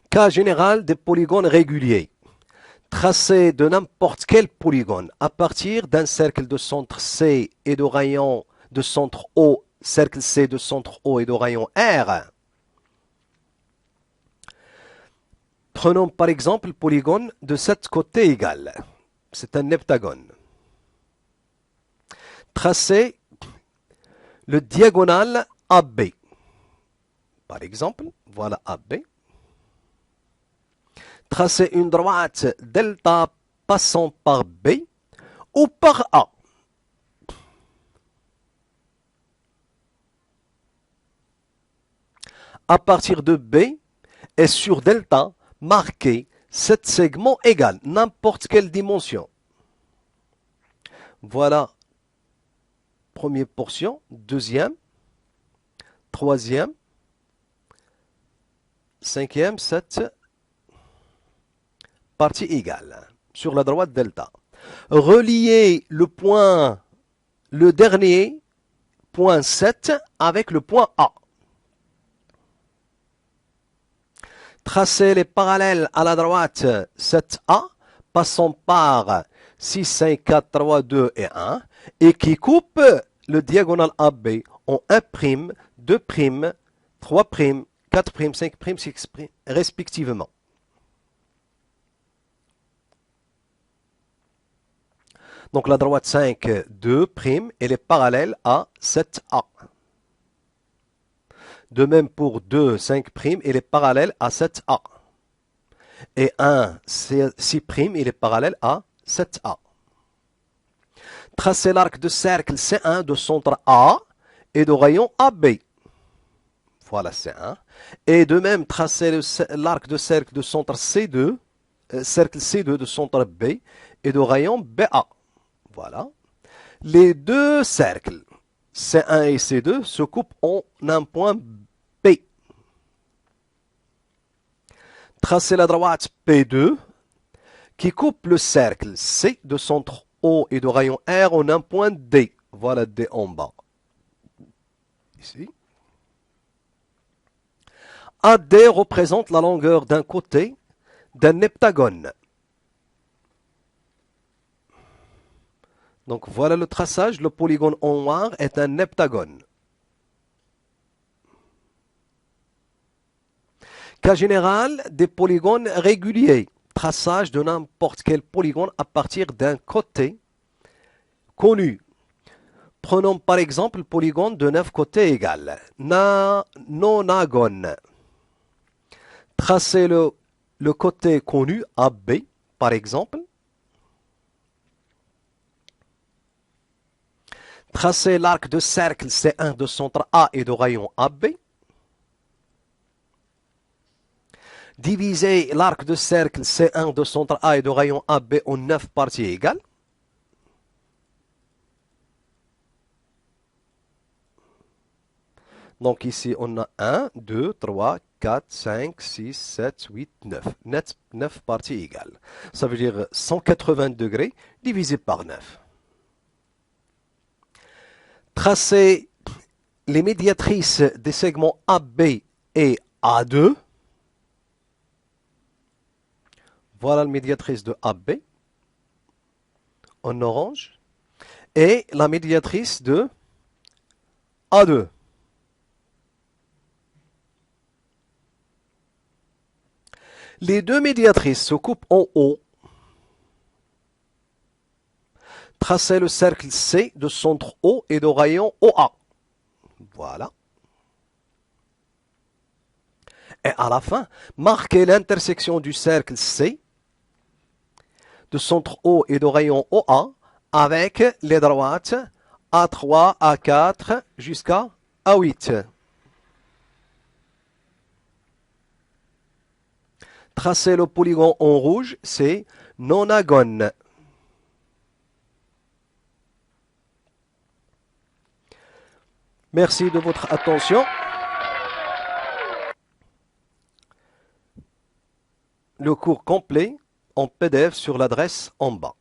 Cas général des polygones réguliers. Tracé de n'importe quel polygone à partir d'un cercle de centre C et de rayon de centre O, cercle C de centre O et de rayon R. Prenons par exemple le polygone de 7 côtés égales. C'est un heptagone. Tracez le diagonale AB. Par exemple, voilà AB. Tracez une droite delta passant par B ou par A. À partir de B et sur delta, marquez 7 segments égales, n'importe quelle dimension. Voilà, première portion, deuxième, troisième, cinquième, 7 parties égales sur la droite delta. Reliez le dernier point 7 avec le point A. Tracez les parallèles à la droite 7A, passant par 6, 5, 4, 3, 2 et 1, et qui coupe le diagonale AB en 1', 2', 3', 4', 5', 6', respectivement. Donc la droite 5, 2', elle est parallèle à 7A. De même pour 2, 5', il est parallèle à 7A. Et 1, 6', il est parallèle à 7A. Tracez l'arc de cercle C1 de centre A et de rayon AB. Voilà C1. Et de même, tracez l'arc de cercle de centre C2, cercle C2 de centre B et de rayon BA. Voilà. Les deux cercles, C1 et C2, se coupent en un point B. Tracez la droite P2 qui coupe le cercle C de centre O et de rayon R en un point D. Voilà D en bas. Ici. AD représente la longueur d'un côté d'un heptagone. Donc voilà le traçage. Le polygone en noir est un heptagone. Cas général des polygones réguliers. Traçage de n'importe quel polygone à partir d'un côté connu. Prenons par exemple le polygone de 9 côtés égales. Nonagone. Tracez le côté connu AB, par exemple. Tracez l'arc de cercle C1 de centre A et de rayon AB. Divisez l'arc de cercle C1 de centre A et de rayon AB en 9 parties égales. Donc ici, on a 1, 2, 3, 4, 5, 6, 7, 8, 9. 9 parties égales. Ça veut dire 180 degrés divisé par 9. Tracez les médiatrices des segments AB et A2. Voilà la médiatrice de AB en orange et la médiatrice de A2. Les deux médiatrices se coupent en haut. Tracez le cercle C de centre O et de rayon OA. Voilà. Et à la fin, marquez l'intersection du cercle C de centre O et de rayon OA avec les droites A3, A4 jusqu'à A8. Tracez le polygone en rouge, c'est nonagone. Merci de votre attention. Le cours complet en PDF sur l'adresse en bas.